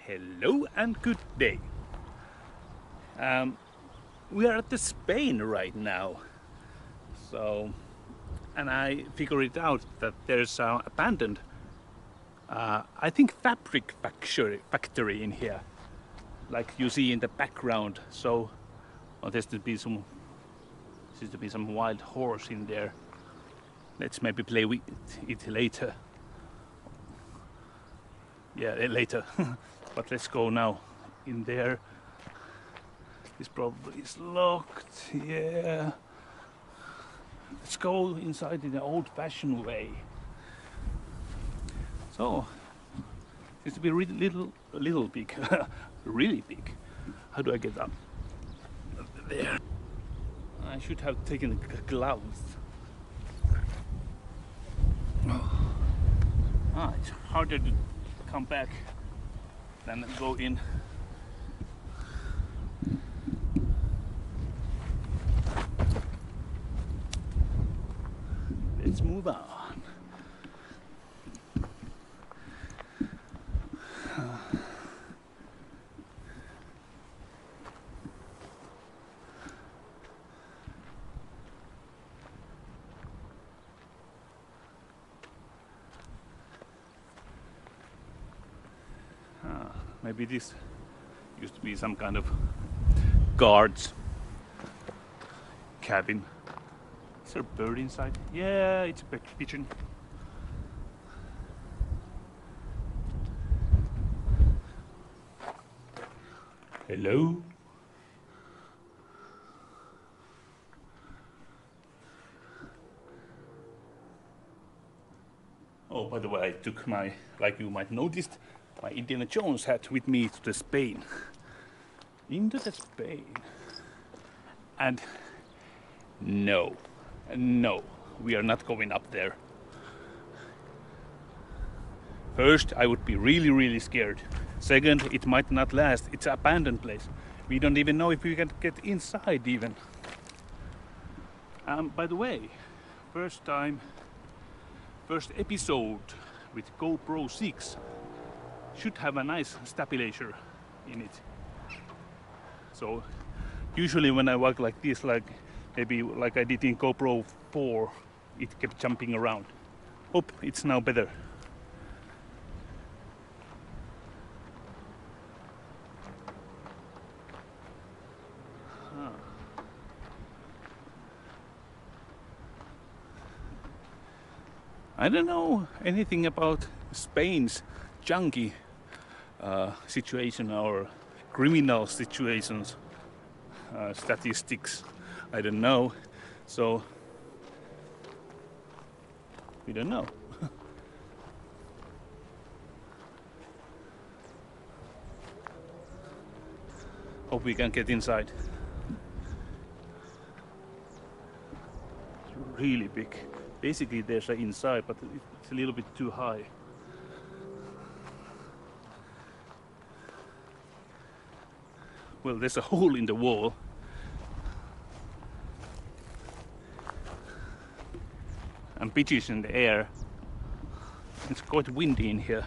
Hello and good day. We are at the Spain right now. And I figured it out that there's an abandoned, I think, fabric factory in here, like you see in the background. So, there's to be some wild horse in there. Let's maybe play with it later. Yeah, later. But let's go now in there. This probably is locked. Yeah. Let's go inside in an old-fashioned way. So, seems to be little big, really big. How do I get up there? I should have taken gloves. It's harder to come back than go in. Let's move on. Maybe this used to be some kind of guard's cabin. Is there a bird inside? Yeah, it's a pigeon. Hello? Oh, by the way, I took my, like you might noticed, my Indiana Jones hat with me to the Spain. Into the Spain. And no, we are not going up there. First, I would be really scared. Second, it might not last. It's an abandoned place. We don't even know if we can get inside even. By the way, first episode with GoPro 6 should have a nice stabilizer in it. So usually when I walk like this, like maybe like I did in GoPro 4, it kept jumping around. Hope it's now better. I don't know anything about Spain's junkie situation or criminal situations, statistics. I don't know, so we don't know. Hope we can get inside. It's really big. Basically there's an inside, but it's a little bit too high. Well, there's a hole in the wall. And pitches in the air. It's quite windy in here.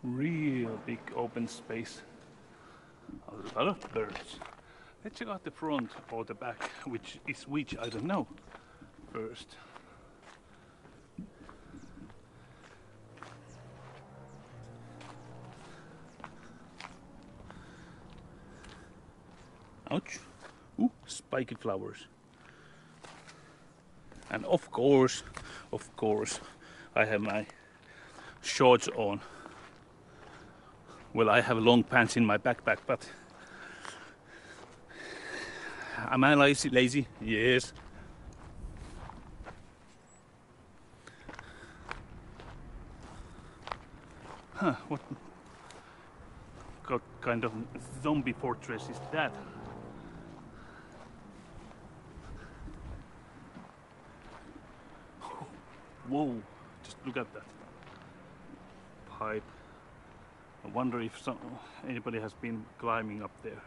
Real big open space. A lot of birds. Let's check out the front or the back, which is which, I don't know, first. Ouch. Ooh, spiky flowers. And of course, I have my shorts on. Well, I have long pants in my backpack, but am I lazy? Yes. Huh, what kind of zombie fortress is that? Whoa, just look at that pipe. I wonder if anybody has been climbing up there.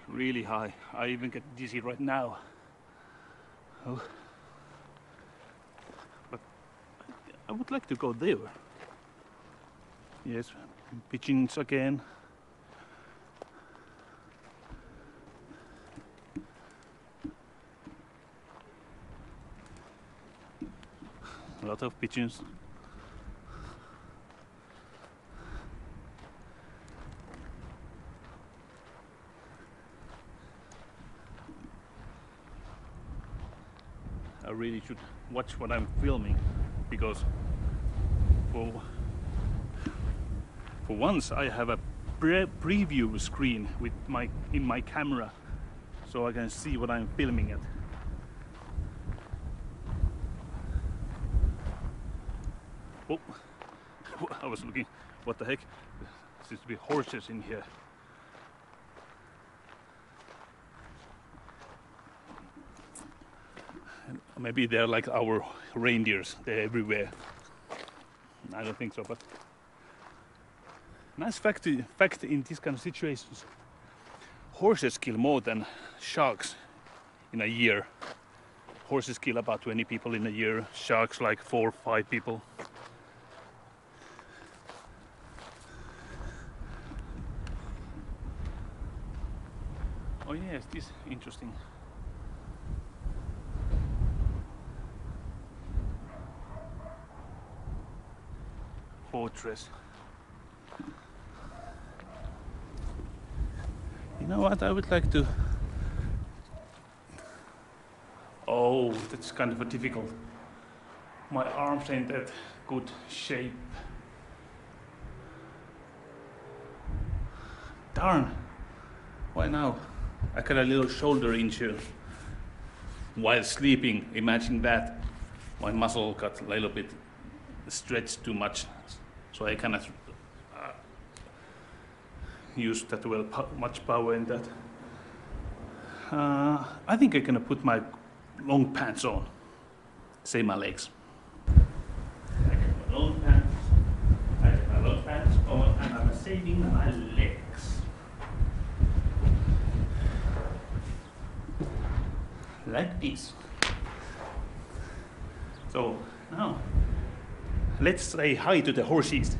really high. I even get dizzy right now. Oh. But I would like to go there. Yes, pigeons again. A lot of pigeons. I really should watch what I'm filming, because for once I have a preview screen with in my camera, so I can see what I'm filming at. Oh, I was looking. What the heck? There seems to be horses in here. Maybe they're like our reindeers, they're everywhere. I don't think so, but nice fact in these kind of situations. Horses kill more than sharks in a year. Horses kill about 20 people in a year, sharks like 4 or 5 people. Oh yes, this is interesting. Fortress. You know what, I would like to... Oh, that's kind of difficult. My arms ain't that good shape. Darn! Why now? I got a little shoulder injury while sleeping. Imagine that. My muscle got a little bit stretched too much, so I cannot use that much power in that. I think I'm gonna put my long pants on. Save my legs. I got my long pants. I got my long pants on, and I'm saving my legs. Like this. So now let's say hi to the horses.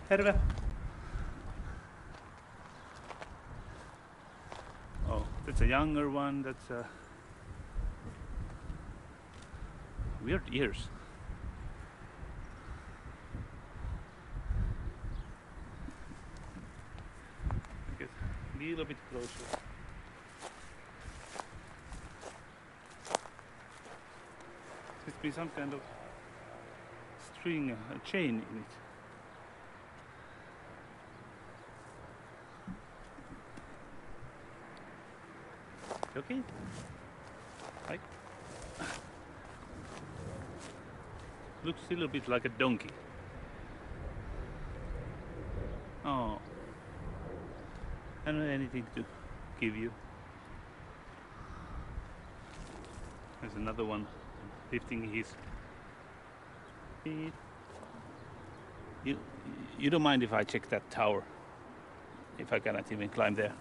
Terve. Oh, that's a younger one. That's a weird ears. Get a little bit closer. Must be some kind of string, a chain in it. Okay. Hi. Looks a little bit like a donkey. Oh. I don't have anything to give you. There's another one lifting his feet. You don't mind if I check that tower? If I cannot even climb there.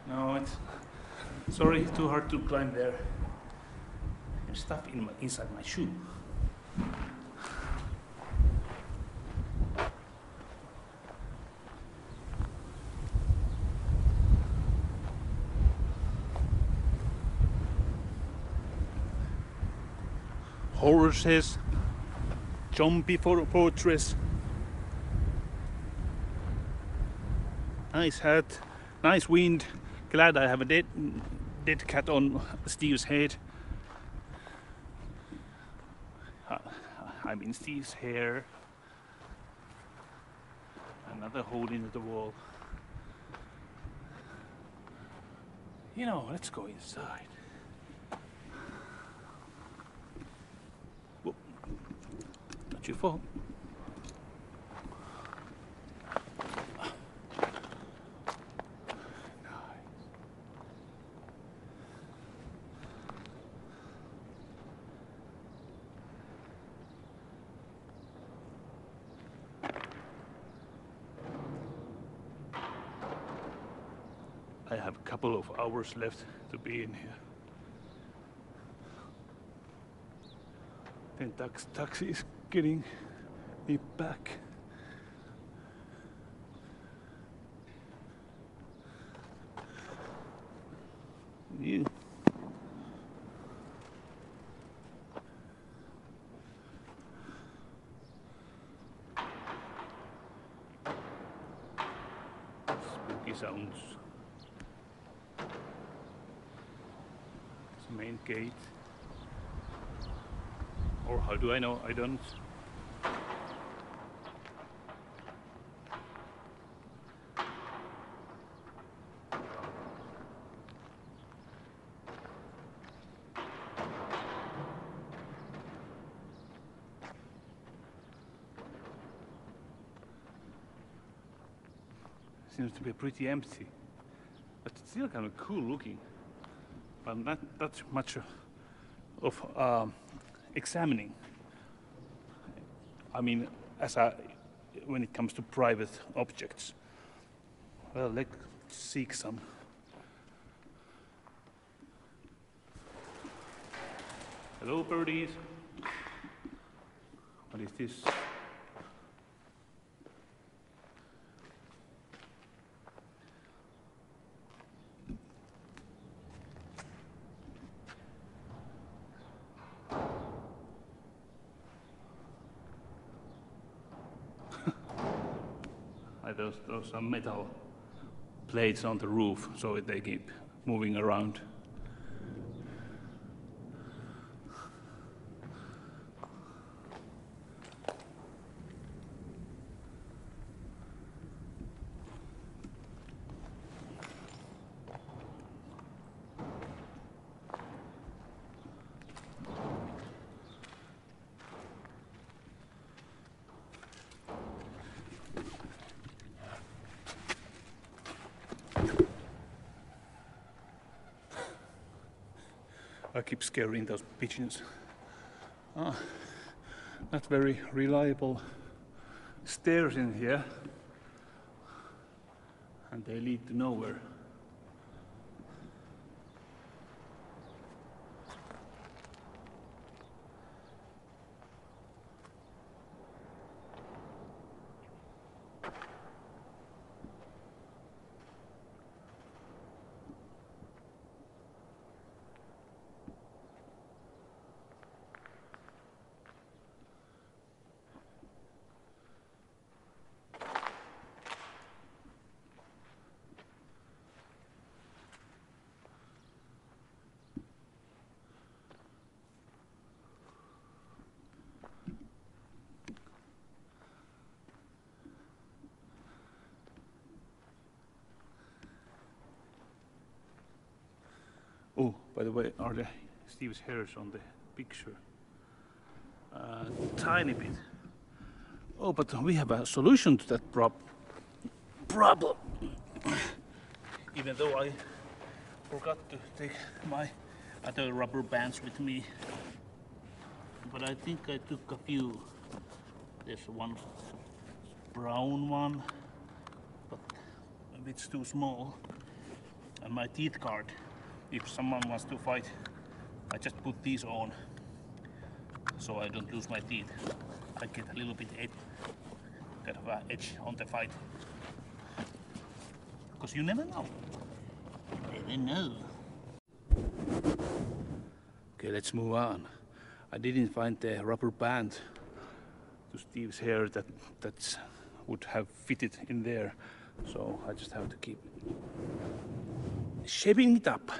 No, it's sorry, too hard to climb there. There's stuff inside my shoe. Horses, zombie fortress. Nice hat, nice wind. Glad I have a dead cat on Steve's head. I mean Steve's hair. Another hole in the wall. You know, let's go inside. Beautiful. I have a couple of hours left to be in here. Then taxi is getting me back. You. Spooky sounds. It's the main gate. Or how do I know? I don't. Seems to be pretty empty, but it's still kind of cool looking. But not that much of examining. I mean, when it comes to private objects. Well, let's seek some. Hello, birdies. What is this? Those some metal plates on the roof so they keep moving around. I keep scaring those pigeons. Not very reliable stairs in here, and they lead to nowhere. Oh, by the way, are the Steve's hairs on the picture? Tiny bit. Oh, but we have a solution to that problem. Even though I forgot to take my other rubber bands with me. But I think I took a few. There's one brown one, but a bit too small. And my teeth guard. If someone wants to fight, I just put these on so I don't lose my teeth. I get a little bit kind of an edge on the fight. Because you never know. Never know. Okay, let's move on. I didn't find the rubber band to Steve's hair that would have fitted in there. So I just have to keep shaping it up.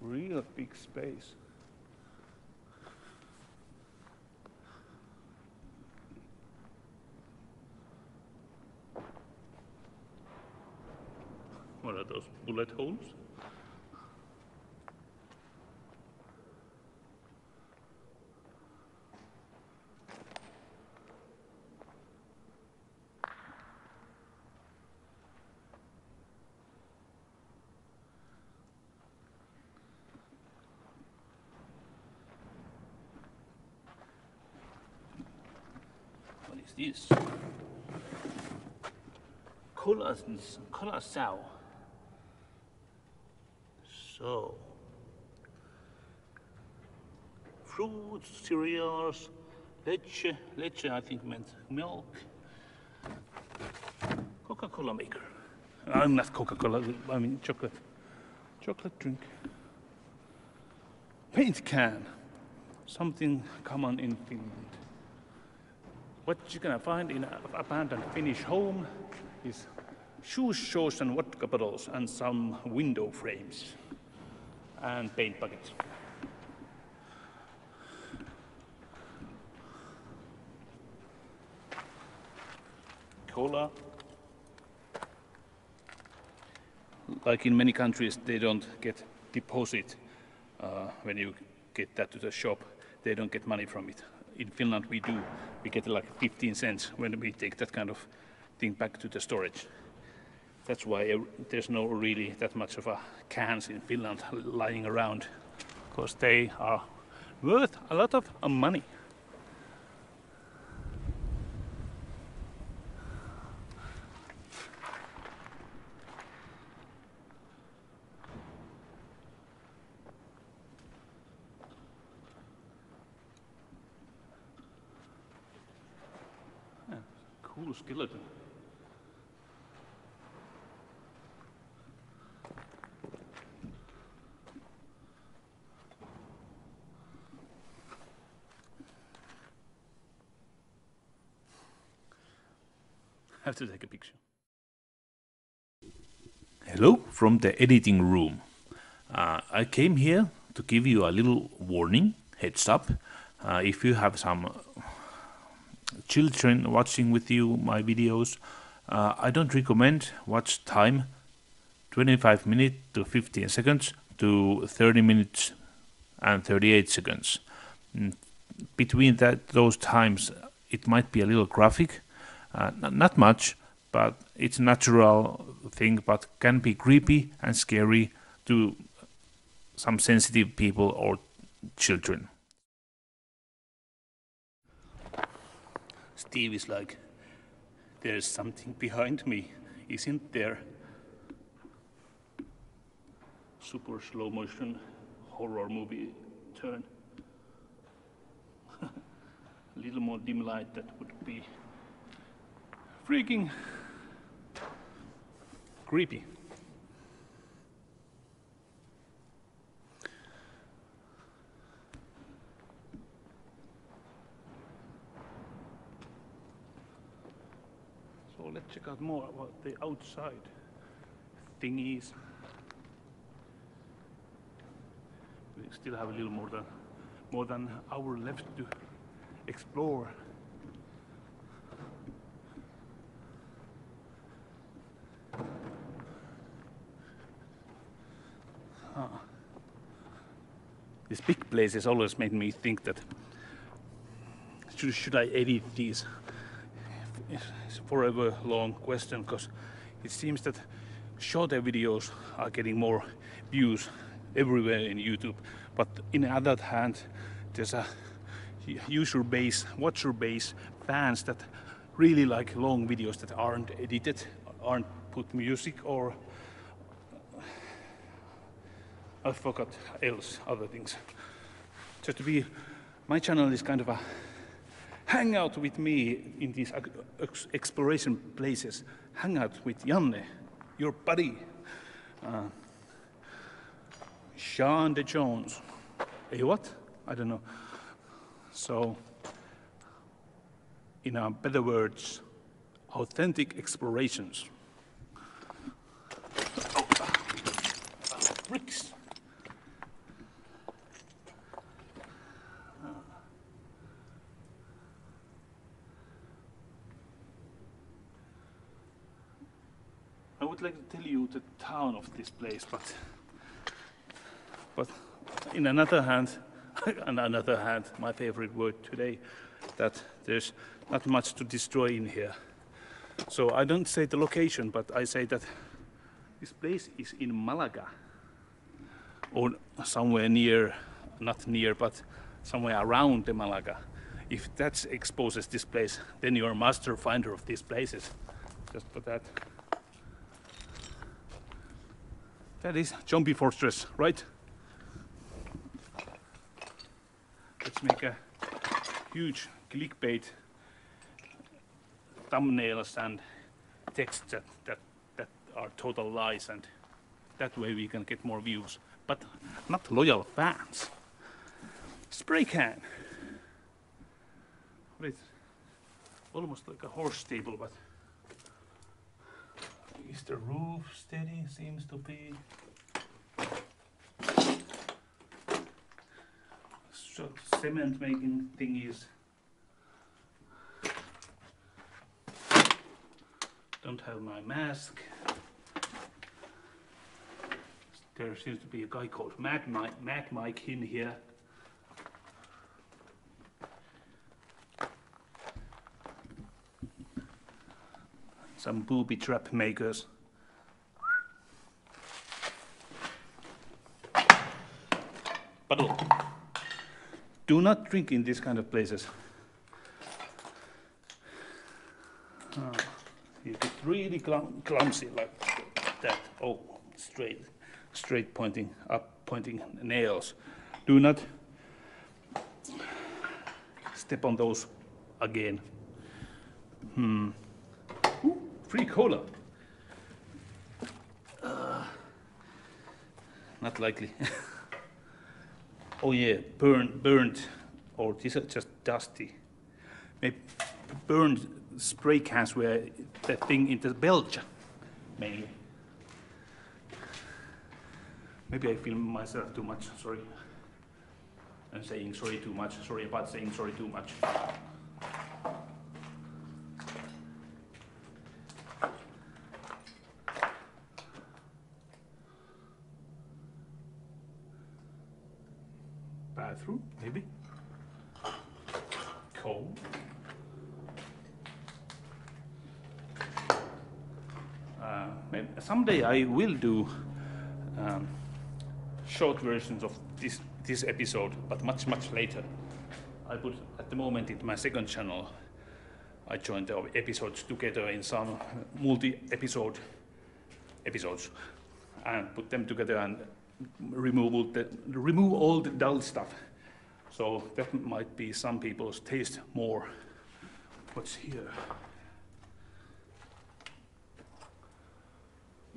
Real real big space. What are those bullet holes? What is this? Curaçao. So, fruits, cereals, leche I think meant milk. Coca-Cola maker. Not Coca-Cola, I mean chocolate. Chocolate drink. Paint can. Something common in Finland. What you're gonna find in an abandoned Finnish home is shoes, shorts and vodka bottles and some window frames and paint buckets. Cola. Like in many countries, they don't get deposit when you get that to the shop. They don't get money from it. In Finland, we do. We get like 15 cents when we take that kind of thing back to the storage. That's why there's no really that much of a cans in Finland lying around, because they are worth a lot of money. Yeah, cool skeleton. I have to take a picture. Hello from the editing room. I came here to give you a little warning, heads up. If you have some children watching with you my videos, I don't recommend watch time 25 minutes to 15 seconds to 30 minutes and 38 seconds. Between those times it might be a little graphic. Not much, but it's a natural thing, but can be creepy and scary to some sensitive people or children. Steve is like, there's something behind me, isn't there? Super slow motion horror movie turn. A little more dim light, that would be freaking creepy. So let's check out more about the outside thingies. We still have a little more than an hour left to explore. These big places always made me think that should I edit these? It's a forever long question, because it seems that shorter videos are getting more views everywhere in YouTube, but in the other hand there's a user base, watcher base, fans that really like long videos that aren't edited, aren't put music, or I forgot other things. Just to be, my channel is kind of a hang out with me in these exploration places. Hang out with Janne, your buddy. Sean de Jones. Hey, what? I don't know. So, in better words, authentic explorations. Bricks. like to tell you the town of this place, but in another hand, on another hand, my favorite word today, that there's not much to destroy in here. So I don't say the location, but I say that this place is in Malaga, or somewhere near, not near, but somewhere around the Malaga. If that exposes this place, then you're a master finder of these places. Just for that. That is Zombie Fortress, right? Let's make a huge clickbait thumbnails and text that are total lies, and that way we can get more views. But not loyal fans. Spray can. It's almost like a horse stable, but is the roof steady? Seems to be. So cement making thingies. Don't have my mask. There seems to be a guy called Mad Mike in here. Some booby trap makers. But do not drink in these kind of places. You get really clumsy like that. Oh, straight pointing up, pointing nails. Do not step on those again. Ooh, free cola. Not likely. Oh yeah, burned, or these are just dusty. Maybe burned spray cans were the thing in the Belgium, mainly. Maybe I film myself too much, sorry. I'm saying sorry too much, sorry about saying sorry too much. Bathroom, maybe. Cold. Maybe someday I will do short versions of this episode, but much later. I put at the moment in my second channel. I joined the episodes together in some multi-episodes and put them together and remove all the dull stuff. So that might be some people's taste more. What's here?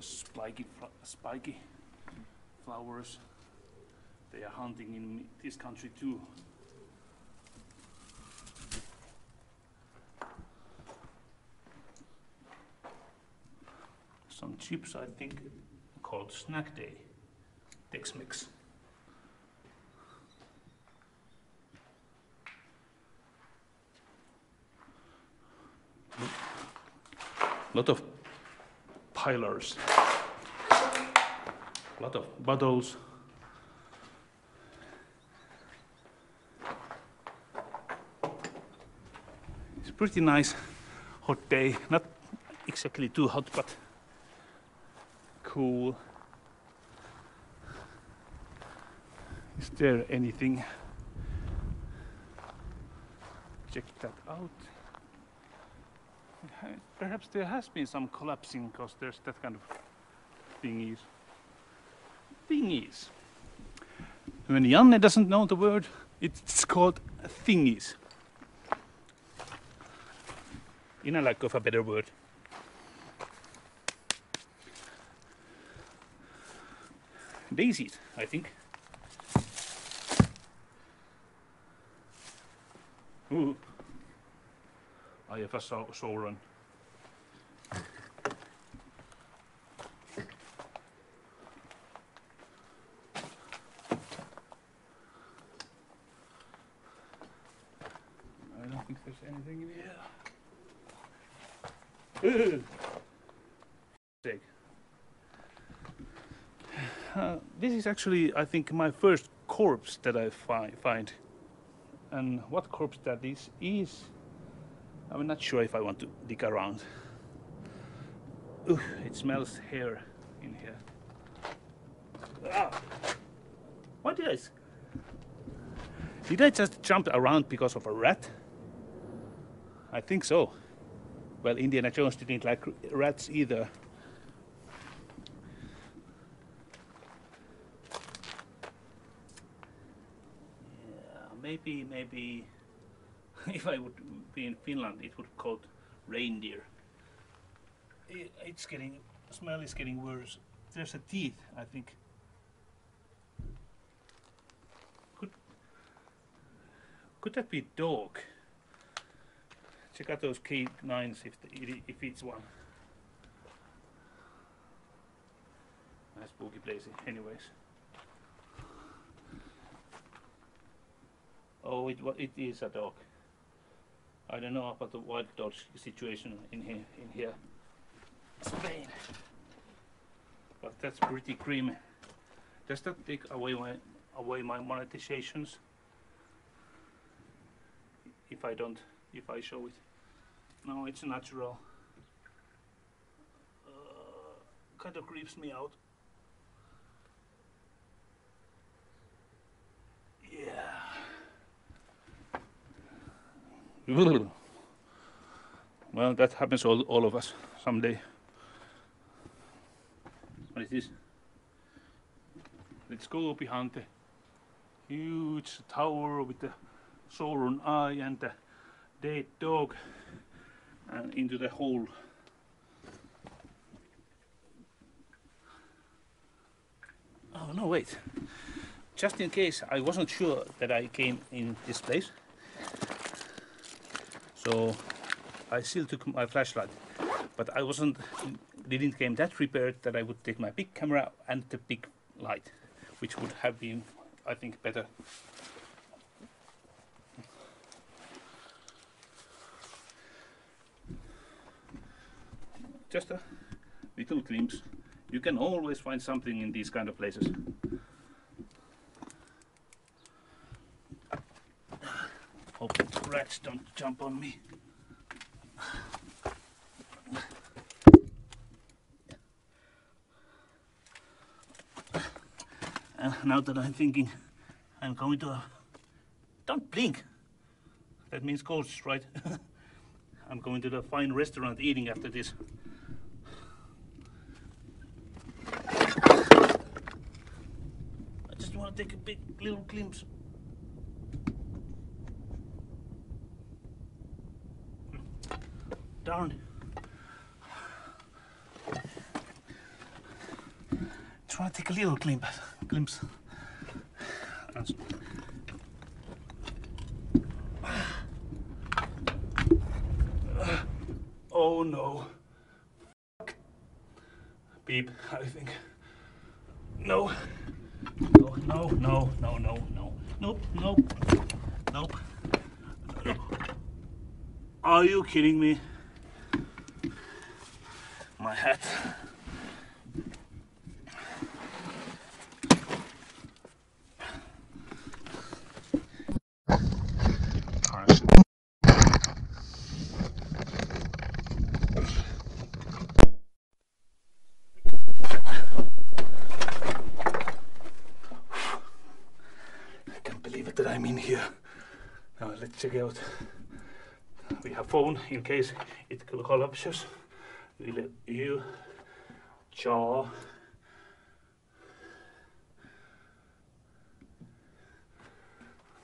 Spiky flowers. They are hunting in this country too. Some chips, I think, called Snack Day. Tex-Mex. Lot of pilers. Lot of bottles. It's pretty nice hot day. Not exactly too hot, but cool. Is there anything? Check that out. Perhaps there has been some collapsing because there's that kind of thingies. When Janne doesn't know the word, it's called thingies. In a lack of a better word. Daisies, I think. Ooh. I have a Sauron. I don't think there's anything in here. Take. This is actually, I think, my first corpse that I find. And what corpse that is, I'm not sure if I want to dig around. Ooh, it smells hair in here. Ah! Why did I just jump around because of a rat? I think so. Well, Indiana Jones didn't like rats either. Maybe if I would be in Finland, it would be called reindeer. Smell is getting worse. There's a teeth, I think. Could that be dog? Check out those K9s if it's one. Nice spooky place, anyways. Oh, it is a dog. I don't know about the wild dog situation in here. Spain. But that's pretty creamy. Does that take away my monetizations? If I show it. No, it's natural. Kind of creeps me out. Yeah. Well, that happens all of us someday. What is this? Let's go behind the huge tower with the Sauron eye and the dead dog and into the hole. Oh no, wait. Just in case, I wasn't sure that I came in this place. So I still took my flashlight, but I didn't came that prepared that I would take my big camera and the big light, which would have been, I think, better. Just a little glimpse. You can always find something in these kind of places. Hope the rats don't jump on me. And now that I'm thinking, I'm going to don't blink. That means ghosts, right? I'm going to the fine restaurant eating after this. I just want to take a big little glimpse. Darn. Try to take a little glimpse. Oh no. Beep, I think. No. No. Nope. Are you kidding me? My hat. That I'm in here. Now let's check out. We have phone in case it collapses. You jaw.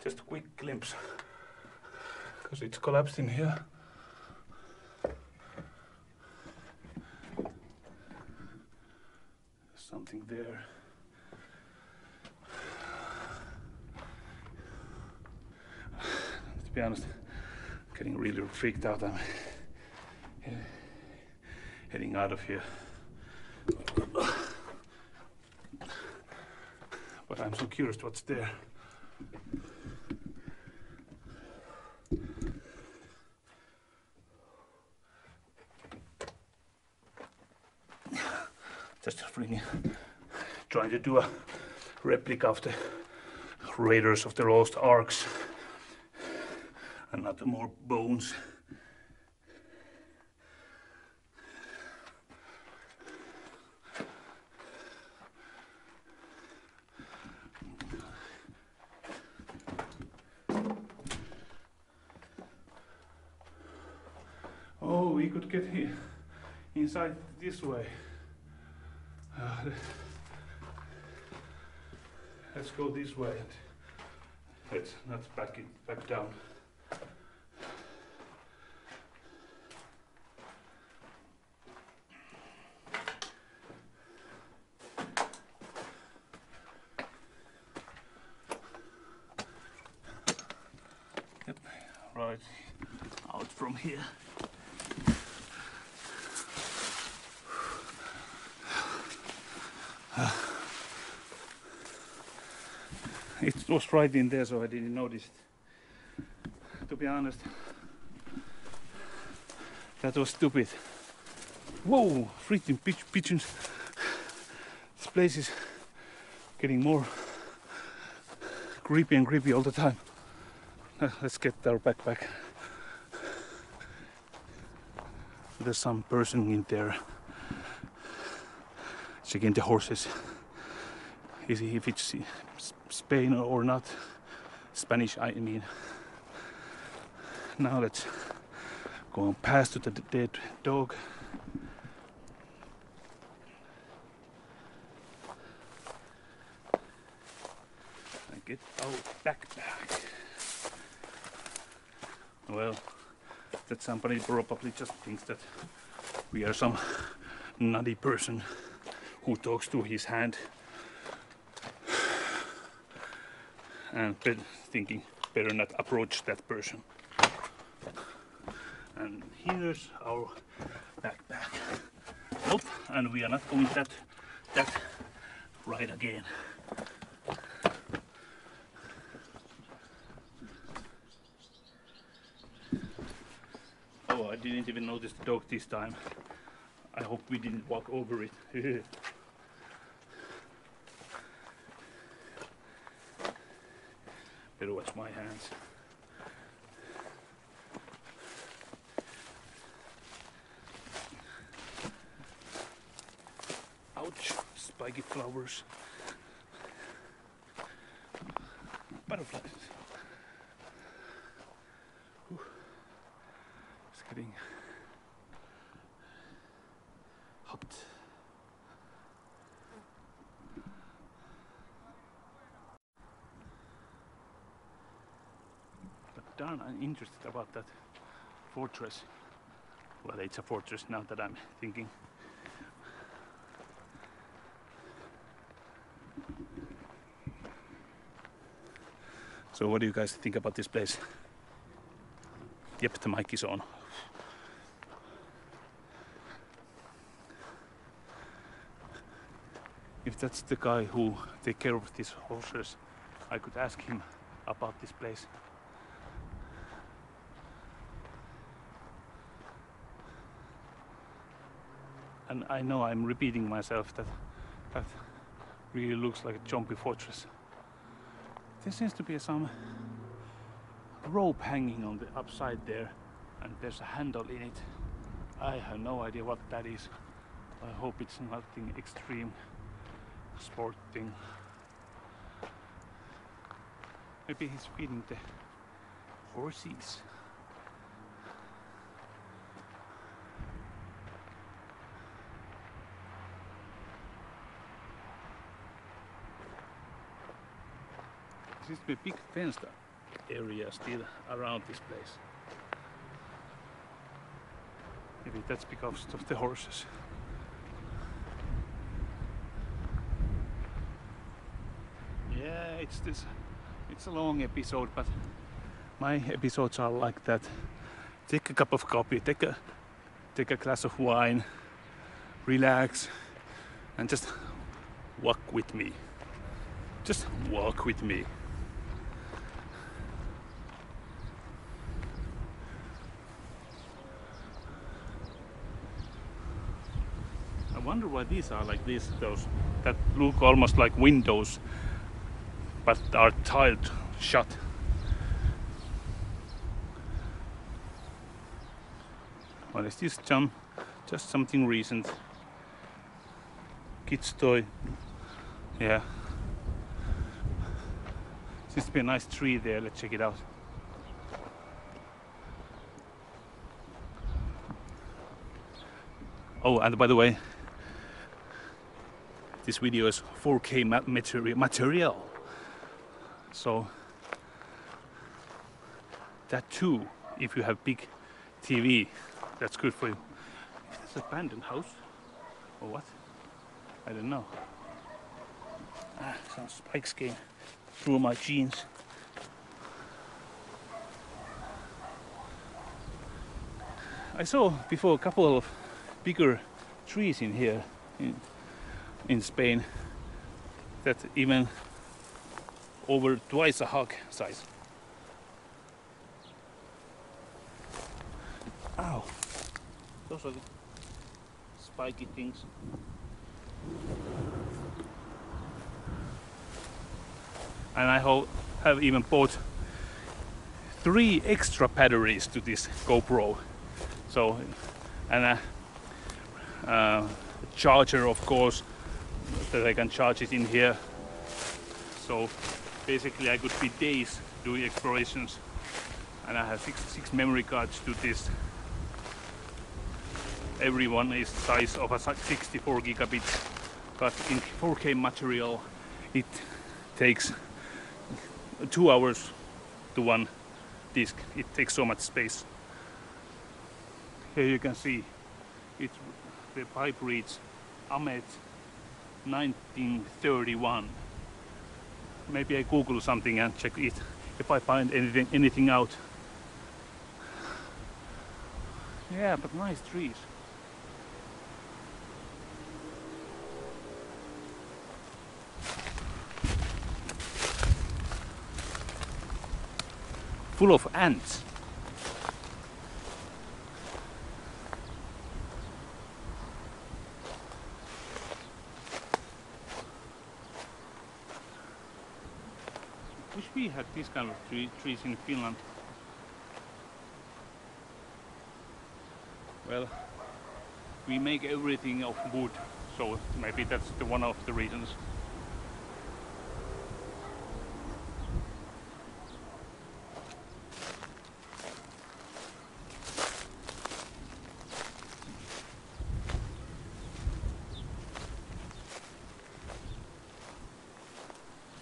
Just a quick glimpse because it's collapsed in here. There's something there. To be honest, I'm getting really freaked out. I'm heading out of here. But I'm so curious what's there. Just freaking trying to do a replica of the Raiders of the Lost Arks and not more bones. Oh, we could get here inside this way. Let's go this way and let's not back down. Yep, right out from here. It was right in there, so I didn't notice it. To be honest, that was stupid. Whoa, freaking pigeons. This place is getting more creepy and creepy all the time. Let's get our backpack. There's some person in there checking the horses. If it's Spain or not. Spanish, I mean. Now let's go on past to the dead dog. And get our backpack. Well, that somebody probably just thinks that we are some nutty person who talks to his hand. And thinking better not approach that person. And here's our backpack. Nope, and we are not going that right again. Oh, I didn't even notice the dog this time. I hope we didn't walk over it. Better watch my hands. Ouch, spiky flowers. Butterflies. Whew. It's getting hot. Darn, I'm interested about that fortress. Well, it's a fortress now that I'm thinking. So what do you guys think about this place? Yep, the mic is on. If that's the guy who takes care of these horses, I could ask him about this place. And I know I'm repeating myself that really looks like a zombie fortress. There seems to be some rope hanging on the upside there, and there's a handle in it. I have no idea what that is. I hope it's nothing extreme sport thing. Maybe he's feeding the horses. There seems to be a big fenced area still around this place. Maybe that's because of the horses. Yeah, it's a long episode, but my episodes are like that. Take a cup of coffee, take a glass of wine, relax, and just walk with me. Just walk with me. wonder why these are like this, those that look almost like windows but are tiled shut. What is this, John? Just something recent. Kids toy. Yeah. Seems to be a nice tree there. Let's check it out. Oh, and by the way, this video is 4K material. So that too, if you have big TV, that's good for you. Is this an abandoned house? Or what? I don't know. Ah, some spikes came through my jeans. I saw before a couple of bigger trees in here in Spain that even over twice a hog size. Ow! Those are the spiky things. And I have even bought 3 extra batteries to this GoPro. So, and a charger, of course, that I can charge it in here. So basically I could be days doing explorations, and I have six memory cards to this. Every one is size of a 64 gigabits, but in 4K material it takes 2 hours to one disk. It takes so much space. Here you can see the pipe reads Ahmed 1931. Maybe I Google something and check it if I find anything out. Yeah, but nice trees. Full of ants. Wish we had these kind of trees in Finland. Well, we make everything of wood, so maybe that's one of the reasons.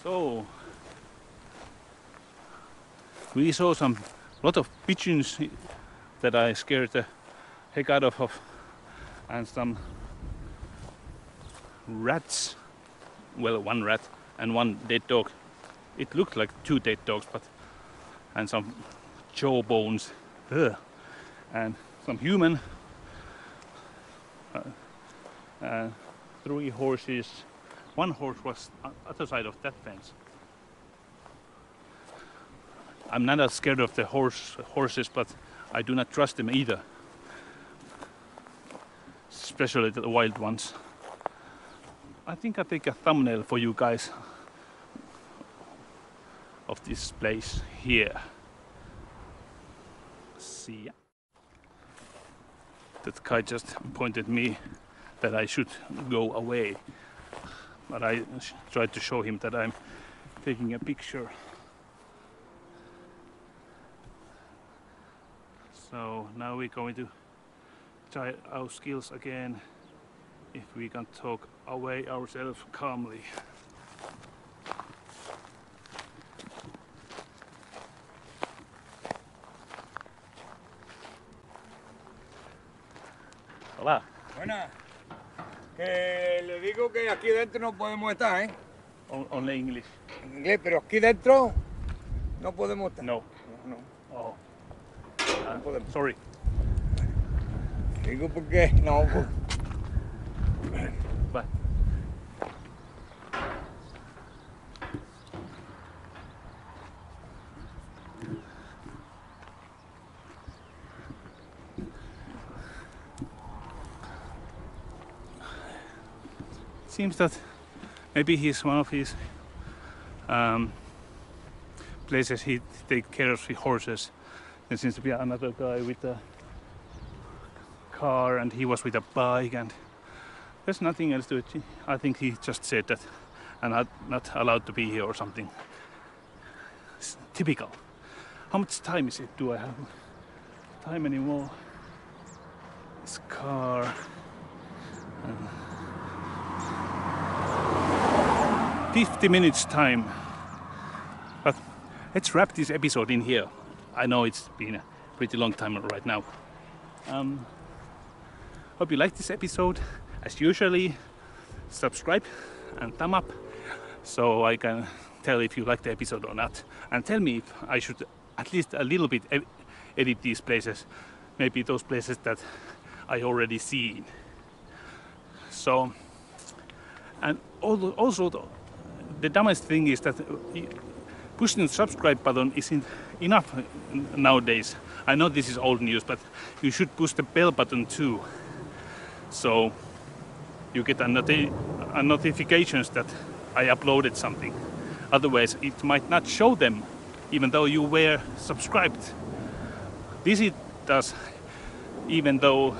So we saw lot of pigeons that I scared the heck out of, and some rats. Well, 1 rat and 1 dead dog. It looked like 2 dead dogs, and some jaw bones. Ugh. And some human. 3 horses. 1 horse was on the other side of that fence. I'm not as scared of the horses, but I do not trust them either. Especially the wild ones. I think I take a thumbnail for you guys of this place here. See ya. That guy just pointed me that I should go away. But I tried to show him that I'm taking a picture. So now we're going to try our skills again, if we can talk away ourselves calmly. Hola. Buenas. Que le digo que aquí dentro no podemos estar, ¿eh? Only English. En inglés, pero aquí dentro no podemos estar. No. No. Oh. No podemos. Sorry. Digo porque no. Bye. seems that maybe he's one of his places he takes care of the horses. There seems to be another guy with a car, and he was with a bike, and there's nothing else to it. I think he just said that I'm not allowed to be here or something. It's typical. How much time is it? Do I have time anymore? This car. 50 minutes time. But let's wrap this episode in here. I know it's been a pretty long time right now. Hope you liked this episode. As usually, subscribe and thumb up so I can tell if you like the episode or not. And tell me if I should at least a little bit edit these places. Maybe those places that I already seen. So, and also the dumbest thing is that pushing the subscribe button isn't enough nowadays. I know this is old news, but you should push the bell button too. So you get a notifications that I uploaded something. Otherwise it might not show them even though you were subscribed. This it does even though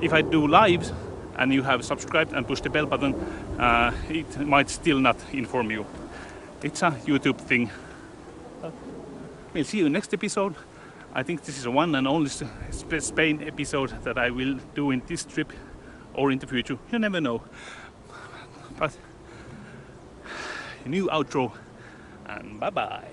if I do lives and you have subscribed and pushed the bell button, it might still not inform you. It's a YouTube thing. We'll see you next episode. I think this is the one and only Spain episode that I will do in this trip or in the future. You never know. But a new outro and bye bye.